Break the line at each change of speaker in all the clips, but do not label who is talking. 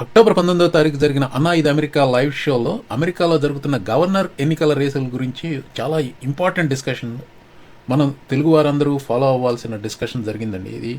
October 19వ తారీఖు జరిగిన అన్నా ఇది అమెరికా లైవ్ షోలో అమెరికాలో జరుగుతున్న గవర్నర్ ఎన్నికల రేసుల గురించి చాలా ఇంపార్టెంట్ డిస్కషన్ మనం తెలుగు వారందరూ ఫాలో అవ్వాల్సిన డిస్కషన్ జరిగిందండి. ఇది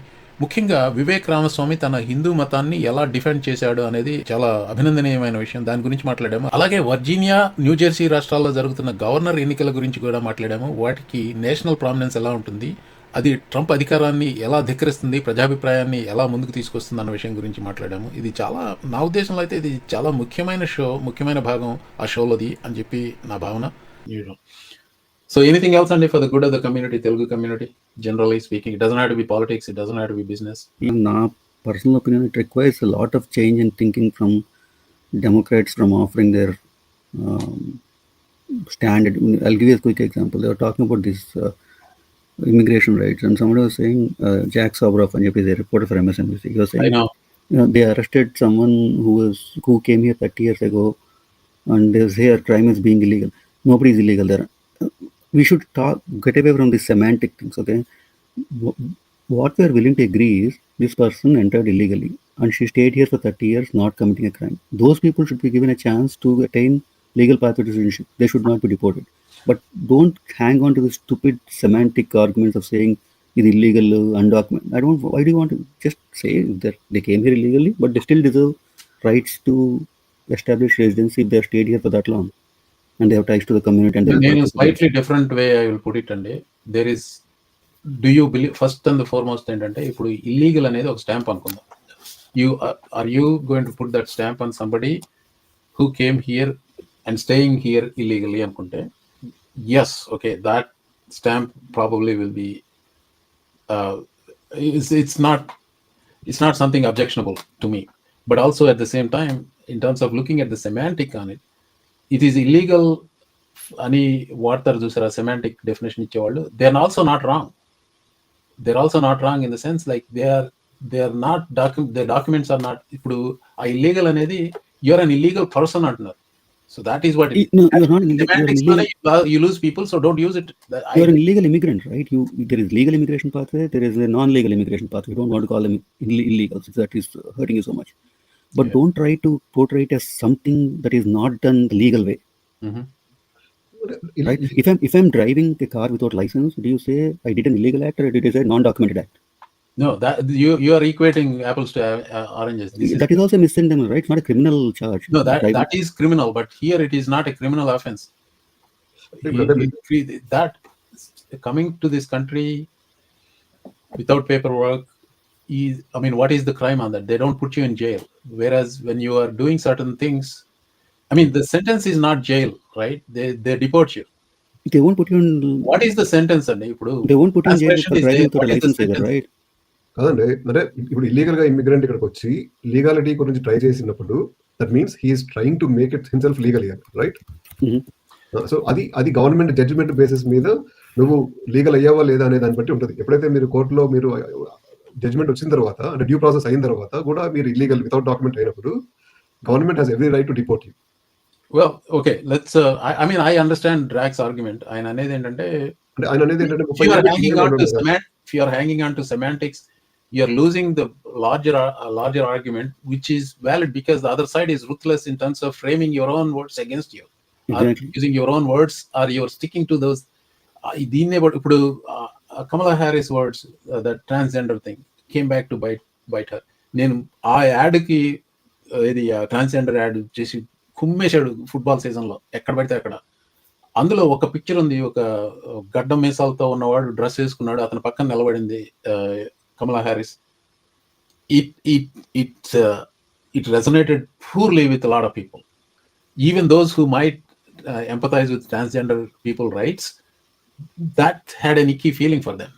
ముఖ్యంగా వివేక్ రామస్వామి తన హిందూ మతాన్ని ఎలా డిఫెండ్ చేశాడు అనేది చాలా అభినందనీయమైన విషయం. దాని గురించి మాట్లాడాము. అలాగే వర్జీనియా, న్యూజెర్సీ రాష్ట్రాల్లో జరుగుతున్న గవర్నర్ ఎన్నికల గురించి కూడా మాట్లాడాము. వాటికి నేషనల్ ప్రామినెన్స్ ఎలా ఉంటుంది, అది ట్రంప్ అధికారాన్ని ఎలా ధిక్కరిస్తుంది, ప్రజాభిప్రాయాన్ని ఎలా ముందుకు తీసుకొస్తుంది అన్న విషయం గురించి మాట్లాడాము. ఇది చాలా, నా ఉద్దేశంలో అయితే ఇది చాలా ముఖ్యమైన షో, ముఖ్యమైన భాగం ఆ షోలోది అని చెప్పి నా భావన. So anything else, Andy, for the good of the community, Telugu community, generally speaking? It doesn't have to be politics, it doesn't have to be business.
In my personal opinion, it requires a lot of change in thinking from Democrats, from offering their standard. I'll give you a quick example. They were talking about this immigration rights, and somebody was saying, Jack Sobroff, and is a reporter for MSNBC. He was saying,
I know.
They arrested someone who came here 30 years ago, and they say our crime is being illegal. Nobody is illegal there. We should get away from these semantic things, okay? What we are willing to agree is this person entered illegally and she stayed here for 30 years not committing a crime. Those people should be given a chance to attain legal pathway to citizenship. They should not be deported. But don't hang on to the stupid semantic arguments of saying it's illegal, undocumented. Why do you want to just say that they came here illegally, but they still deserve rights to establish residency if they have stayed here for that long? And they have ties to the community. And
in a slightly different way, I will put it, and there is, do you believe, first and the foremost, ఏంటంటే ఇప్పుడు illegal అనేది ఒక stamp అనుకుందాం. Are you going to put that stamp on somebody who came here and staying here illegally అనుకుంటే, yes, okay, that stamp probably will be it's not something objectionable to me. But also at the same time, in terms of looking at the semantic on it, it is illegal అని వాడతారు చూసారా, semantic definition ఇచ్చేవాళ్ళు. They are also not wrong. They're also not wrong in the sense like they are not documents are not. ఇప్పుడు ఆ illegal అనేది you are an illegal person అంటున్నారు. So that is what it is. You lose people, so don't use it.
You are an illegal immigrant, right? There is legal immigration pathway, there is a non-legal immigration pathway. You don't want to call them illegal. That is hurting you so much. But don't try to portray it as something that is not done the legal way.
Mm-hmm.
Right? If I'm driving a car without license, do you say I did an illegal act or did I say non-documented act?
No, that you are equating apples to oranges.
That is also misdemeanor, right? It's not a criminal charge.
No, that is criminal, but here it is not a criminal offense. That coming to this country without paperwork is, I mean, what is the crime on that? They don't put you in jail. Whereas when you are doing certain things, I mean, the sentence is not jail, right? They deport you.
They won't put you in.
What is the sentence, Andy?
They won't put you in jail for driving without a license either, right?
కాదండి, అంటే ఇప్పుడు illegal గా immigrant ఇక్కడికి వచ్చి legality గురించి try చేసినప్పుడు that means he's trying to make it himself legal here, right? So అది government judgement basis మీద నువ్వు లీగల్ అయ్యావా లేదా అనే దాన్ని బట్టి ఉంటుంది. ఎప్పుడైతే మీరు కోర్టులో మీరు జడ్జిమెంట్ వచ్చిన తర్వాత, అంటే డ్యూ ప్రాసెస్ అయిన తర్వాత కూడా మీరు ఇల్లీగల్ వితౌట్ డాక్యుమెంట్ అయినప్పుడు government has every right to deport you.
Well, okay, let's I mean, I understand Drag's argument. ఆయన అనేది ఏంటంటే if you are hanging on to semantics, you are losing the larger argument, which is valid because the other side is ruthless in terms of framing your own words against you.
Exactly.
Using your own words, or you're sticking to those. ఇప్పుడు Kamala Harris words, that transgender thing came back to bite her. నేను ఆ యాడ్కి ఇది transgender add చేసి కుమ్మేశాడు football సీజన్లో, ఎక్కడ పడితే అక్కడ. అందులో ఒక పిక్చర్ ఉంది, ఒక గడ్డం మీసాలతో ఉన్నవాడు డ్రెస్ వేసుకున్నాడు, అతని పక్కన నిలబడింది కమలా Harris. It resonated poorly with a lot of people, even those who might empathize with transgender people rights. That had an icky feeling for them.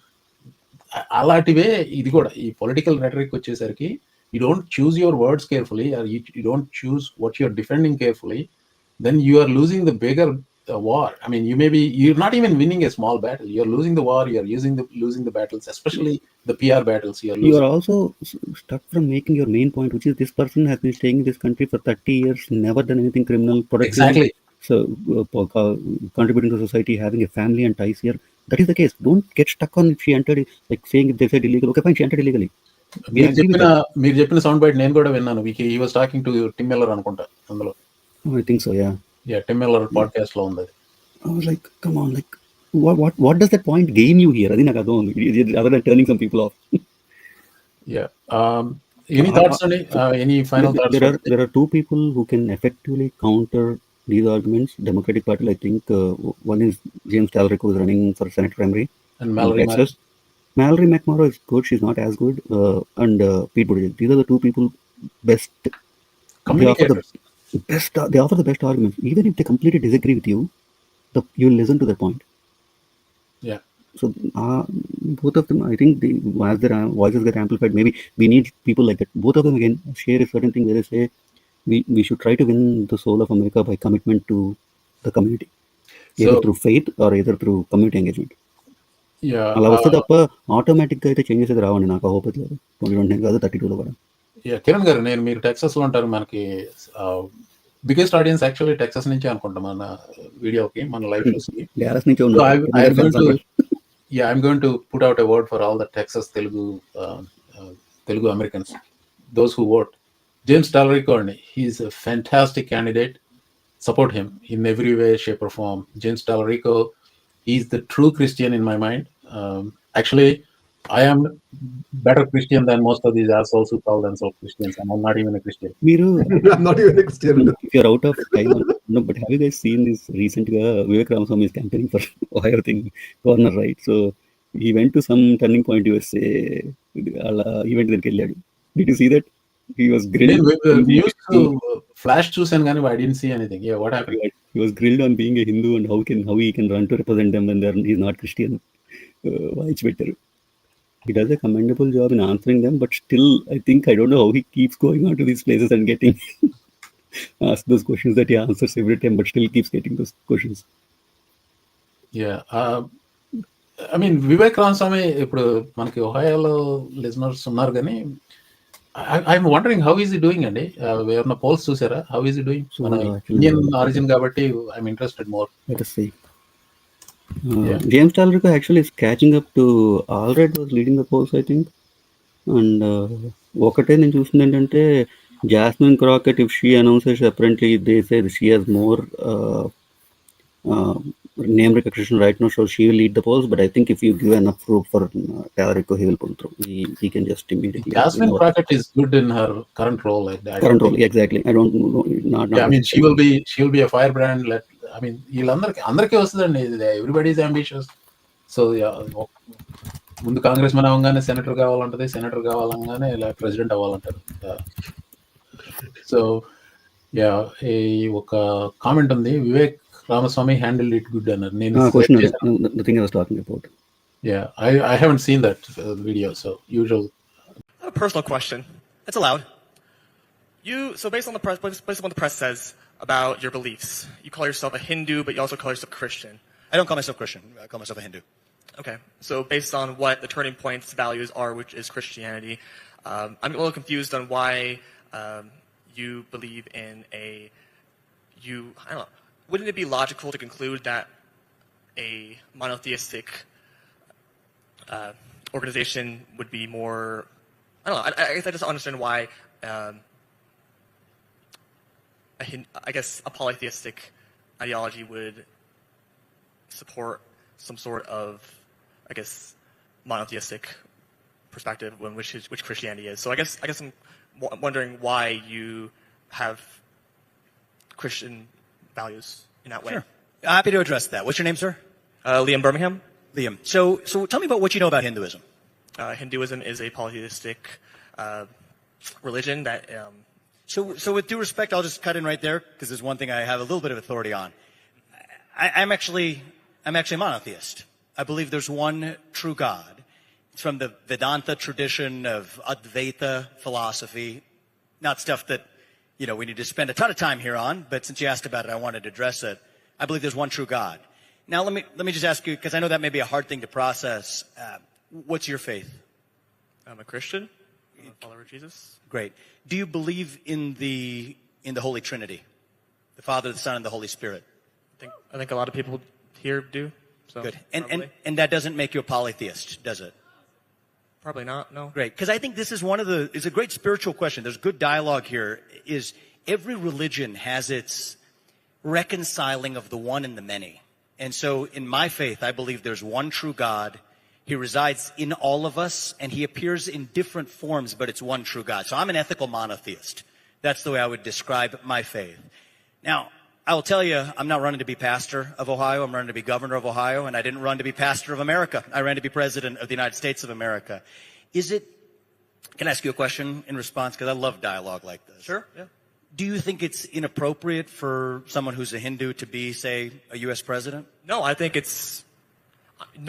అలాంటివే ఇది కూడా. ఈ పొలిటికల్ రెటరిక్ వచ్చేసరికి you don't choose your words carefully, or you don't choose what you're defending carefully, then you are losing the bigger war. I mean, you're not even winning a small battle. You're losing the war. You're losing the battles, especially the PR battles.
You are also stuck from making your main point, which is this person has been staying in this country for 30 years, never done anything criminal.
Exactly.
So contributing to society, having a family and ties here. That is the case. Don't get stuck on if she entered, like saying if they said illegal. Okay, fine, she entered illegally. We agree with that.
మీరు చెప్పిన sound bite నేను కూడా విన్నాను. He was talking to Tim Miller అనుకుంటా అందులో.
I think so, yeah.
Tim Miller podcast లో ఉంది.
I was like, come on, like, what does that point gain you here? అది నాకు అర్థం ఉంది, other than turning some people off.
Any thoughts on it? Any final thoughts?
There are two people who can effectively counter these arguments. Democratic Party, I think, one is James Talerico, who is running for Senate primary
And
in Texas. Mallory McMorrow is good. She's not as good. And Pete Buttigieg. These are the two people best.
Communicators.
They offer the best arguments. Even if they completely disagree with you, you'll listen to their point.
Yeah.
So both of them, I think, as their voices get amplified, maybe we need people like that. Both of them again share a certain thing where they say we should try to win the soul of America by commitment to the community, either through faith or either through community engagement. అలా వస్తే తప్ప ఆటోమేటిక్గా అయితే changes అయితే రావండి. నాకు hope లేదు 2029 కాదు 32లో కూడా.
కిరణ్ గారు, మీరు టెక్సస్ లో ఉంటారు. మనకి బిగ్గెస్ట్ ఆడియన్స్ యాక్చువల్లీ టెక్సస్ నుంచి అనుకుంటా మన వీడియోకి, మన లైవ్ షోస్ కి. I'm going to put out a word for all the Texas Telugu Americans, those who vote. James Talerico, he's a fantastic candidate. Support him in every way, shape or form. James Talerico, he's the true Christian in my mind. Actually, I am better Christian than most of these assholes who call themselves Christians, and I'm not even a Christian.
I'm not even a Christian.
If you're out of time, no, but have you guys seen this recently? Vivek Ramaswamy is campaigning for Ohio thing, governor, right? So he went to some turning point USA event దగ్గరికి వెళ్ళాడు. Did you see that? He was grilled.
News flash చూసాను కానీ I didn't see anything. Yeah, what happened?
He was grilled on being a Hindu and how he can run to represent them when he's not Christian. It's better. He does a commendable job in answering them, but still, I don't know how he keeps going on to these places and getting asked those questions that he answers every time, but still keeps getting those questions.
Yeah. I mean, Vivek Ramaswamy, ఇప్పుడు మనకి ఒహాయోలో listeners ఉన్నారు కానీ I'm wondering how is ఈ doing అండి. ఏమన్నా poles చూసారా? How is ఈ doing? మన ఇండియన్ ఆరిజిన్ కాబట్టి I'm interested more.
Let us see. James Talerico actually is catching up to Allred, was leading the polls, I think. And ఒకటే నేను చూసింది ఏంటంటే Jasmine Crockett, if she announces, apparently they say that she has more name recognition right now, so she will lead the polls. But I think if you give enough proof for Talerico, he will pull through. He can just immediately.
Jasmine Crockett is good in her current role. Like that.
Current role, exactly. I don't know. Not
yeah, I mean, she will be a firebrand. I mean, అందరికీ వస్తుందండి. Everybody is ambitious. So ముందు కాంగ్రెస్ మన అవ్వగానే senator కావాలంటది, senator కావాలంగానే ఇలా president అవ్వాలంటారు. So ఈ ఒక comment ఉంది, Vivek Ramaswamy handled it good అన్నారు. నేను
the thing I was talking about.
Yeah, I haven't seen that video, so usual.
A personal question. It's allowed. So based on what the press says about your beliefs, you call yourself a Hindu, but you also call yourself Christian.
I don't call myself Christian. I call myself a Hindu.
Okay. So based on what the Turning Point's values are, which is Christianity, I'm a little confused on why you believe in I don't know. Wouldn't it be logical to conclude that a monotheistic organization would be more? I don't know. I guess I just don't understand why. I guess a polytheistic ideology would support some sort of, I guess, monotheistic perspective, which Christianity is. So I guess I'm wondering why you have Christian values in that way.
Sure. Happy to address that. What's your name, sir?
Liam Birmingham.
Liam. So tell me about what you know about Hinduism.
Hinduism is a polytheistic religion that.
So with due respect, I'll just cut in right there because there's one thing I have a little bit of authority on. I'm actually a monotheist. I believe there's one true God. It's from the Vedanta tradition of Advaita philosophy, not stuff that we need to spend a ton of time here on, but since you asked about it, I wanted to address it. I believe there's one true God. Now, let me just ask you, because I know that may be a hard thing to process. What's your faith?
I'm a Christian. I'm a follower of Jesus.
Great. Do you believe in the Holy Trinity, the Father, the Son, and the Holy Spirit?
I think a lot of people here do. So
good. And that doesn't make you a polytheist, does it?
Probably not, no.
Great, because I think this is it's a great spiritual question. There's good dialogue here. Is every religion has its reconciling of the one and the many. And so in my faith, I believe there's one true God. He resides in all of us, and he appears in different forms, but it's one true God. So I'm an ethical monotheist. That's the way I would describe my faith. Now, I will tell you, I'm not running to be pastor of Ohio. I'm running to be governor of Ohio, and I didn't run to be pastor of America. I ran to be president of the United States of America. Can I ask you a question in response? Because I love dialogue like this.
Sure, yeah.
Do you think it's inappropriate for someone who's a Hindu to be, say, a U.S. president?
No, I think it's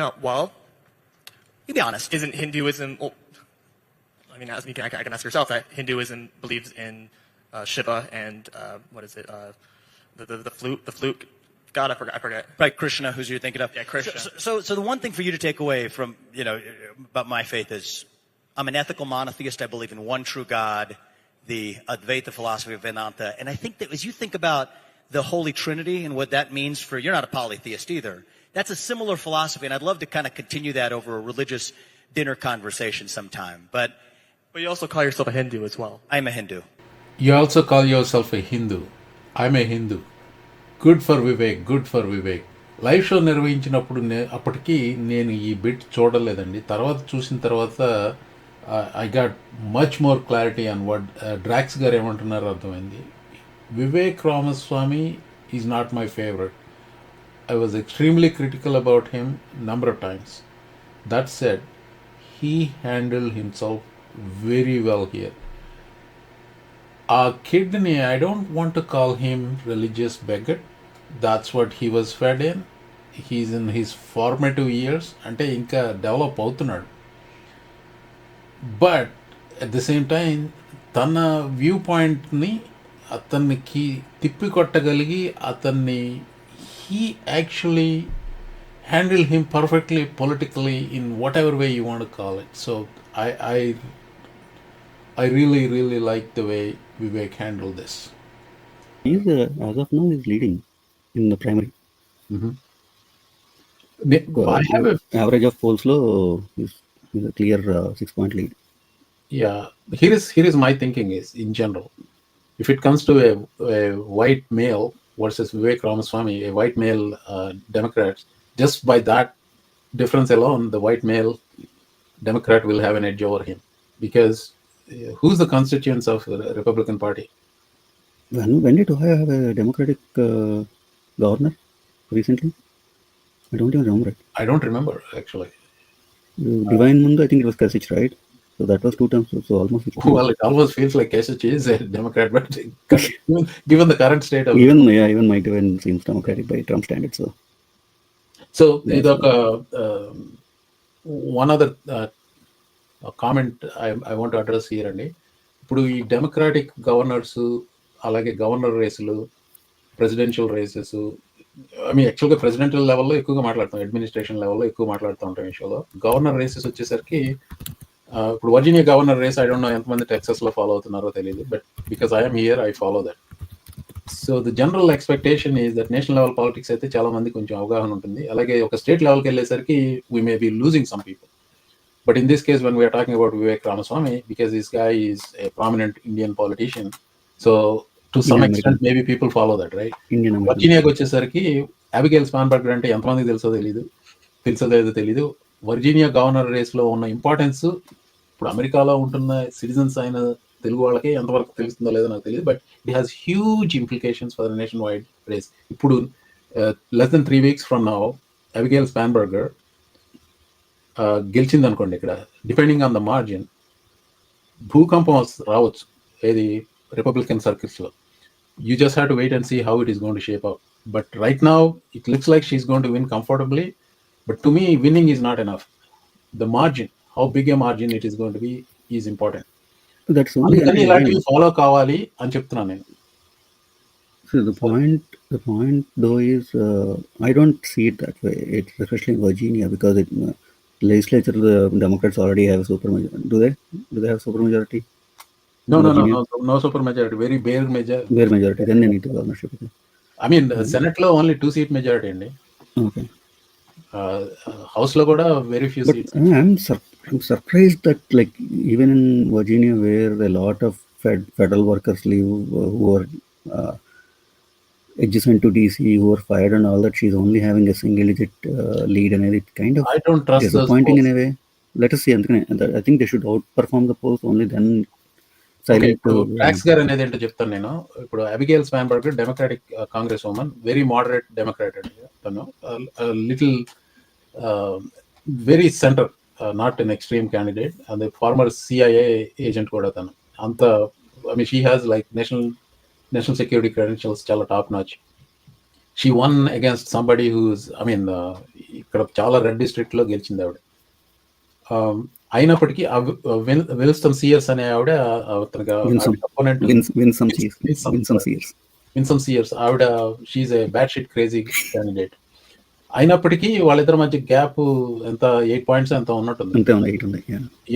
not. Well,
You be honest.
isn't Hinduism? Well, I mean, I can ask yourself that Hinduism believes in Shiva and what is it? The flute god. I forget.
Right, Krishna, who's you're thinking of.
Yeah, Krishna.
So the one thing for you to take away from about my faith is, I'm an ethical monotheist. I believe in one true God, the Advaita philosophy of Vedanta, and I think that as you think about the Holy Trinity and what that means for, you're not a polytheist either. That's a similar philosophy, and I'd love to kind of continue that over a religious dinner conversation sometime. But
But you also call yourself a Hindu as well.
I'm a Hindu.
You also call yourself a Hindu. I'm a Hindu. Good for Vivek, good for Vivek. Live show నిర్వహించినప్పుడు అప్పటికి నేను ఈ bit చూడలేదండి. తర్వాత చూసిన తర్వాత I got much more clarity on what డ్రాక్స్ గారు ఏమంటున్నారో అర్థమైంది. Vivek Ramaswamy is not my favourite. I was extremely critical about him number of times. That said, he handled himself very well here. Our kidney, I don't want to call him religious bigot. That's what he was fed in. He's in his formative years. అంటే ఇంకా develop అవుతున్నాడు. But at the same time తన view పాయింట్ని అతనికి తిప్పికొట్టగలిగి అతన్ని he actually handled him perfectly politically in whatever way you want to call it. So I really like the way Vivek handled this.
He's as of now he's leading in the primary.
I have a
Average of polls low is a clear 6-point lead.
yeah. Here is my thinking is in general. If it comes to a white male versus Vivek Ramaswamy, a white male Democrat, just by that difference alone, the white male Democrat will have an edge over him. Because who's the constituents of the Republican Party?
When did Ohio have a Democratic governor recently? I don't even remember it.
I don't remember, actually.
Divine Mundu, I think it was Kasich, right? So that was 2 terms, so almost 6 terms.
Well, it almost feels like Kasich is a Democrat, but given the current state of...
Even Mike Divine seems Democratic by Trump standards.
So, one other comment I want to address here అండి. ఇప్పుడు ఈ democratic governors, అలాగే governor రేసులు, presidential races, I mean యాక్చువల్గా presidential లెవెల్లో ఎక్కువగా మాట్లాడుతాం, administration లెవెల్లో ఎక్కువ మాట్లాడుతూ ఉంటాం ఈ షోలో. గవర్నర్ రేసెస్ వచ్చేసరికి ఇప్పుడు Virginia governor race I don't know ఎంతమంది టెక్సస్లో ఫాలో అవుతున్నారో తెలియదు, but because I'm here I follow that. So the general expectation is that national level politics అయితే చాలా మంది కొంచెం అవగాహన ఉంటుంది. అలాగే ఒక స్టేట్ లెవెల్కి వెళ్ళేసరికి we may be losing some people. But in this case, when we are talking about Vivek Ramaswamy, because this guy is a prominent Indian politician, so to some extent, maybe people follow that, right? వర్జీనియాకి వచ్చేసరికి Abigail Spanberger అంటే ఎంతమందికి తెలుసో తెలీదు. Virginia governor రేస్లో ఉన్న importance ఇప్పుడు అమెరికాలో ఉంటున్న సిటిజన్స్ అయిన తెలుగు వాళ్ళకి ఎంతవరకు తెలుస్తుందో లేదో నాకు తెలియదు, but it has huge implications for the nationwide race. ఇప్పుడు less than 3 weeks from now, Abigail Spanberger గెలిచింది అనుకోండి, ఇక్కడ డిపెండింగ్ ఆన్ ద మార్జిన్ భూకంపం రావచ్చు ఏది రిపబ్లికన్ సర్కిల్స్లో. You just have to wait and see how it is going to shape out. But right now it looks like she is going to win comfortably. But to me winning is not enough. The margin, how big a margin it is going to be is important. అందుకని ఇలాంటివి follow కావాలి అని చెప్తున్నాను నేను.
So the point though is I don't see it that way. It's especially in Virginia because legislature the Democrats already have a super majority. Do they have super majority?
No super majority. Very bare
majority. Then they need the governorship.
I mean, Senate lo only 2-seat majority andi.
Okay.
హౌస్లో కూడా very few
But
seats.
I'm surprised that, like, even in Virginia, where a lot of federal workers live, who are adjacent to DC, who are fired and all that, she's only having a single-digit lead, and it kind of
I don't trust those
disappointing
polls.
in a way. Let us see. I think they should outperform the polls. Only then
okay,
silent.
ఇప్పుడు ట్రాక్స్ గారు అనేది ఏంటో చెప్తాను నేను. ఇప్పుడు Abigail Spanberger Democratic congresswoman, very moderate Democrat అండి తను. Little very centre, not an extreme candidate. And former CIA agent కూడా తను. అంత I mean she has like national security credentials చాలా top notch. She won against somebody whose I mean ఇక్కడ చాలా red district లో గెలిచింది ఆవిడ. అయినప్పటికీ విల్సన్ సియర్స్ అనే ఆవిడ అపోనెంట్, విన్సమ్ సియర్స్ ఆవిడ, she's a bad shit crazy candidate. అయినప్పటికీ వాళ్ళిద్దరి మధ్య గ్యాప్ ఎంత 8 పాయింట్స్ ఎంత ఉన్నట్టుంది.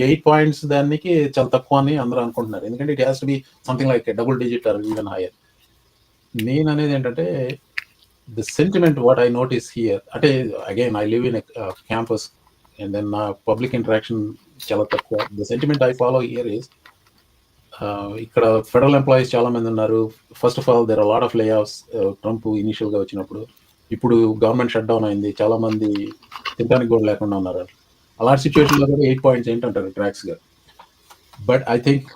8 పాయింట్స్ దానికి చాలా తక్కువ అని అందరూ అనుకుంటున్నారు. ఎందుకంటే it has to be something like double digit or even higher. నేను అనేది ఏంటంటే the sentiment what I notice here, అంటే again I live in campus and then నా పబ్లిక్ ఇంటరాక్షన్ చాలా తక్కువ. The sentiment I follow here is, ఇక్కడ federal employees చాలా మంది ఉన్నారు. First of all there are lot of layoffs Trump initial గా వచ్చినప్పుడు. ఇప్పుడు గవర్నమెంట్ షట్ డౌన్ అయింది, చాలా మంది తినడానికి కూడా లేకుండా ఉన్నారు. అలాంటి సిచ్యువేషన్ లో కూడా 8 పాయింట్స్ ఏంటంటారు ట్రాక్స్ గా. But I think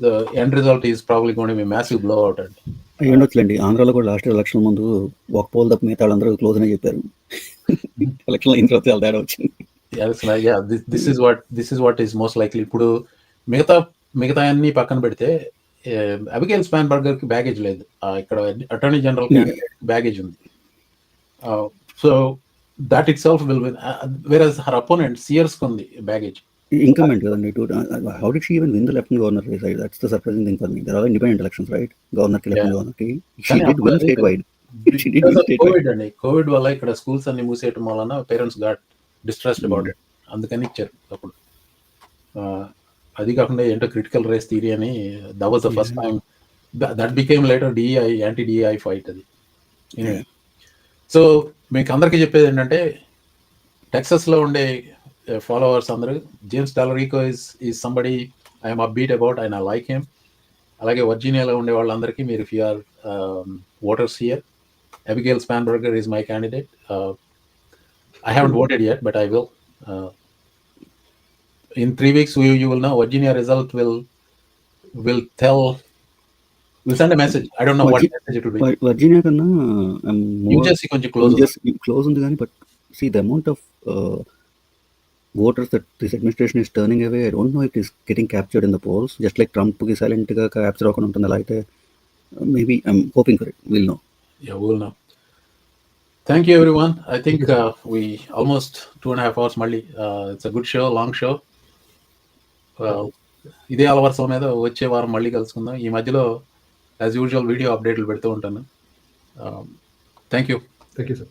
the end result is probably going to B massive blow out అండి.
అయ్యి ఉండొచ్చులేండి. ఆంధ్రాలో కూడా లాస్ట్ ఎలక్షన్ ముందు ఒక పోల్ తప్ప మిగతా వాళ్ళందరూ క్లోజ్ అనే చెప్పారు. ఎలక్షన్ అయిన తర్వాత చాలా తేడా వచ్చింది.
This is what is most likely. ఇప్పుడు మిగతా అన్ని పక్కన పెడితే అబిగేల్ స్పాన్బర్గర్ కి బ్యాగేజ్ లేదు. ఇక్కడ అటార్నీ జనరల్ క్యాండిడేట్ బ్యాగేజ్ ఉంది. So that itself will win, versus her opponent Sears కుంది బ్యాగేజ్.
Incumbent కదండి. How did she even win the lieutenant governor race? That's the surprising thing for me. There are independent elections, right? Governor ki, lieutenant governor ki. She did win statewide. She did win statewide.
Covid అండి. Covid వల్ల ఇక్కడ schools అన్ని మూసేయటం వలన parents got distressed about it. అందుకని ఇచ్చారు అప్పుడు. అది కాకుండా ఏంటో క్రిటికల్ రేస్ థియరీ అని, that was the first time that became later DI anti DI fight అది. సో మీకు అందరికీ చెప్పేది ఏంటంటే, టెక్సస్ లో ఉండే ఫాలోవర్స్ అందరూ, James Talarico is somebody I'm upbeat about and I like him. అలాగే వర్జీనియాలో ఉండే వాళ్ళందరికీ మీరు if you are voters here, Abigail Spanberger is my candidate. I haven't voted yet, but I will. In 3 weeks you will know. Virginia result will send a message. I don't know what message it will be.
Virginia కన్నా
New Jersey కొంచెం
close ఉంది కానీ, but see the amount of voters that this administration is turning away, I don't know if it is getting captured in the polls, just like Trump ki silent గా capture అవ్వకుండా ఉంటుంది. అలా అయితే maybe I'm hoping for it. We'll know.
Yeah, we'll know. Thank you everyone. I think we almost 2.5 hours మళ్ళీ. It's a good show, long show. ఇదే అలవర్సం మీద వచ్చే వారం మళ్ళీ కలుసుకుందాం. ఈ మధ్యలో యాజ్ యూజువల్ వీడియో అప్డేట్లు పెడుతూ ఉంటాను. Thank you.
Thank you sir.